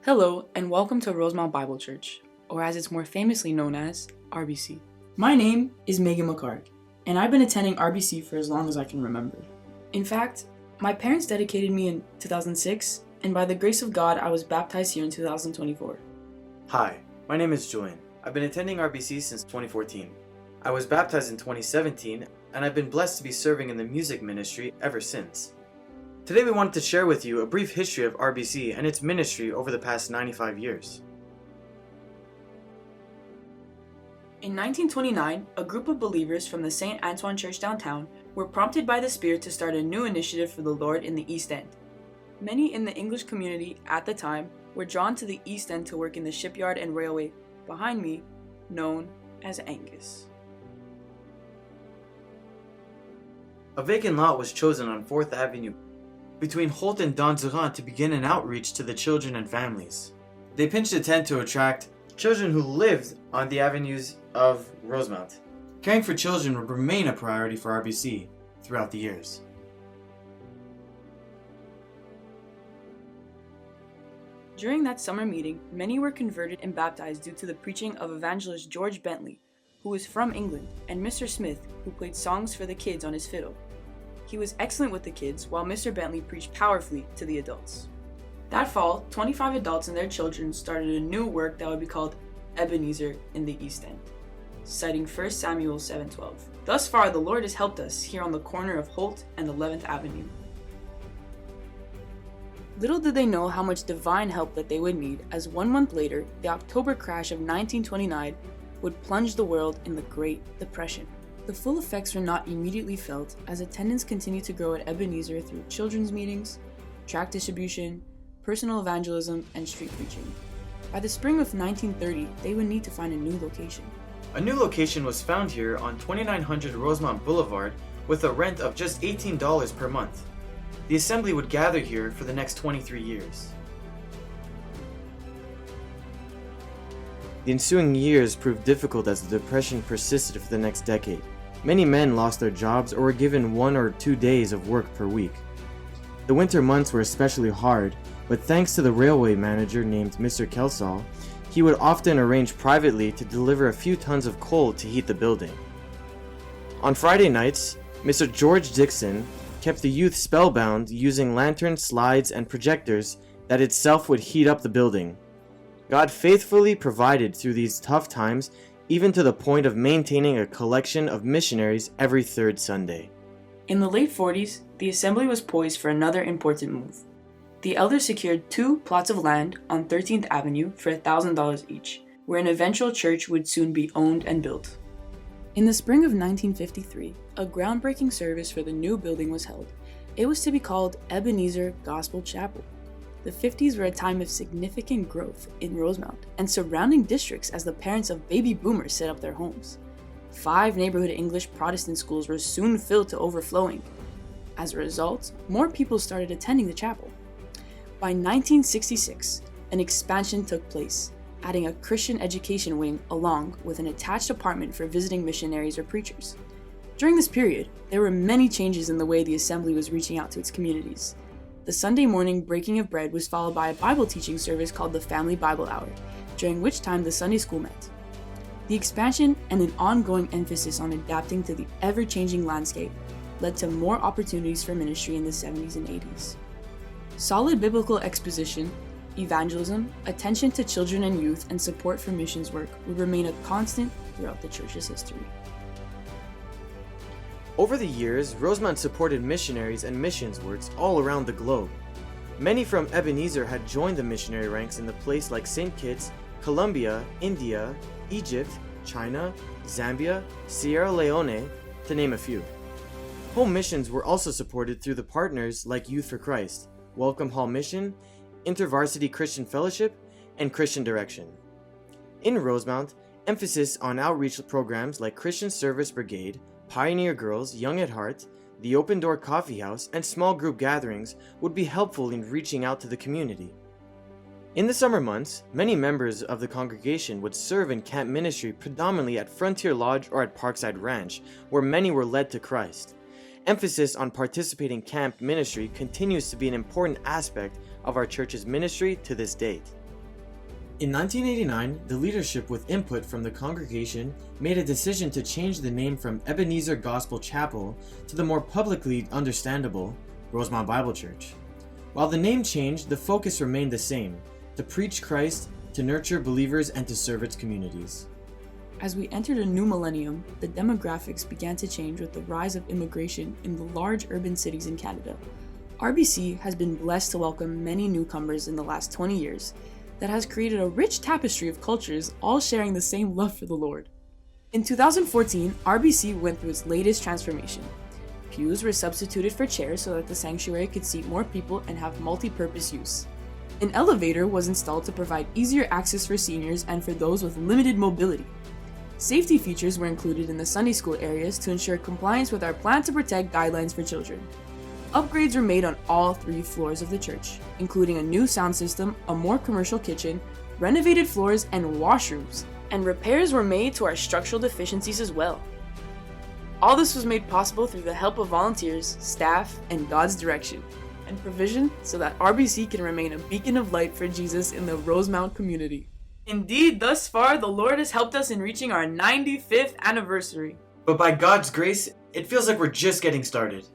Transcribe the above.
Hello, and welcome to Rosemount Bible Church, or as it's more famously known as, RBC. My name is McHarg, and I've been attending RBC for as long as I can remember. In fact, my parents dedicated me in 2006, and by the grace of God, I was baptized here in 2024. Hi, my name is Julian. I've been attending RBC since 2014. I was baptized in 2017, and I've been blessed to be serving in the music ministry ever since. Today we wanted to share with you a brief history of RBC and its ministry over the past 95 years. In 1929, a group of believers from the St. Antoine Church downtown were prompted by the Spirit to start a new initiative for the Lord in the East End. Many in the English community at the time were drawn to the East End to work in the shipyard and railway behind me, known as Angus. A vacant lot was chosen on 4th Avenue between Holt and Don Durand to begin an outreach to the children and families. They pitched a tent to attract children who lived on the avenues of Rosemount. Caring for children would remain a priority for RBC throughout the years. During that summer meeting, many were converted and baptized due to the preaching of evangelist George Bentley, who was from England, and Mr. Smith, who played songs for the kids on his fiddle. He was excellent with the kids, while Mr. Bentley preached powerfully to the adults. That fall, 25 adults and their children started a new work that would be called Ebenezer in the East End, citing 1 Samuel 7:12. Thus far, the Lord has helped us here on the corner of Holt and 11th Avenue. Little did they know how much divine help that they would need, as 1 month later, the October crash of 1929 would plunge the world in the Great Depression. The full effects were not immediately felt, as attendance continued to grow at Ebenezer through children's meetings, tract distribution, personal evangelism, and street preaching. By the spring of 1930, they would need to find a new location. A new location was found here on 2900 Rosemount Boulevard with a rent of just $18 per month. The assembly would gather here for the next 23 years. The ensuing years proved difficult as the Depression persisted for the next decade. Many men lost their jobs or were given 1 or 2 days of work per week. The winter months were especially hard, but thanks to the railway manager named Mr. Kelsall, he would often arrange privately to deliver a few tons of coal to heat the building. On Friday nights, Mr. George Dixon kept the youth spellbound using lanterns, slides, and projectors that itself would heat up the building. God faithfully provided through these tough times, even to the point of maintaining a collection of missionaries every third Sunday. In the late 40s, the assembly was poised for another important move. The elders secured 2 plots of land on 13th Avenue for $1,000 each, where an eventual church would soon be owned and built. In the spring of 1953, a groundbreaking service for the new building was held. It was to be called Ebenezer Gospel Chapel. The 50s were a time of significant growth in Rosemount and surrounding districts as the parents of baby boomers set up their homes. 5 neighborhood English Protestant schools were soon filled to overflowing. As a result, more people started attending the chapel. By 1966, an expansion took place, adding a Christian education wing along with an attached apartment for visiting missionaries or preachers. During this period, there were many changes in the way the assembly was reaching out to its communities. The Sunday morning breaking of bread was followed by a Bible teaching service called the Family Bible Hour, during which time the Sunday school met. The expansion and an ongoing emphasis on adapting to the ever-changing landscape led to more opportunities for ministry in the 70s and 80s. Solid biblical exposition, evangelism, attention to children and youth, and support for missions work would remain a constant throughout the church's history. Over the years, Rosemount supported missionaries and missions works all around the globe. Many from Ebenezer had joined the missionary ranks in the place like St. Kitts, Colombia, India, Egypt, China, Zambia, Sierra Leone, to name a few. Home missions were also supported through the partners like Youth for Christ, Welcome Hall Mission, InterVarsity Christian Fellowship, and Christian Direction. In Rosemount, emphasis on outreach programs like Christian Service Brigade, Pioneer Girls, Young at Heart, the Open Door Coffee House, and small group gatherings would be helpful in reaching out to the community. In the summer months, many members of the congregation would serve in camp ministry predominantly at Frontier Lodge or at Parkside Ranch, where many were led to Christ. Emphasis on participating camp ministry continues to be an important aspect of our church's ministry to this date. In 1989, the leadership with input from the congregation made a decision to change the name from Ebenezer Gospel Chapel to the more publicly understandable Rosemount Bible Church. While the name changed, the focus remained the same: to preach Christ, to nurture believers, and to serve its communities. As we entered a new millennium, the demographics began to change with the rise of immigration in the large urban cities in Canada. RBC has been blessed to welcome many newcomers in the last 20 years that has created a rich tapestry of cultures all sharing the same love for the Lord. In 2014, RBC went through its latest transformation. Pews were substituted for chairs so that the sanctuary could seat more people and have multi-purpose use. An elevator was installed to provide easier access for seniors and for those with limited mobility. Safety features were included in the Sunday school areas to ensure compliance with our Plan to Protect guidelines for children. Upgrades were made on all 3 floors of the church, including a new sound system, a more commercial kitchen, renovated floors, and washrooms. And repairs were made to our structural deficiencies as well. All this was made possible through the help of volunteers, staff, and God's direction and provision so that RBC can remain a beacon of light for Jesus in the Rosemount community. Indeed, thus far, the Lord has helped us in reaching our 95th anniversary. But by God's grace, it feels like we're just getting started.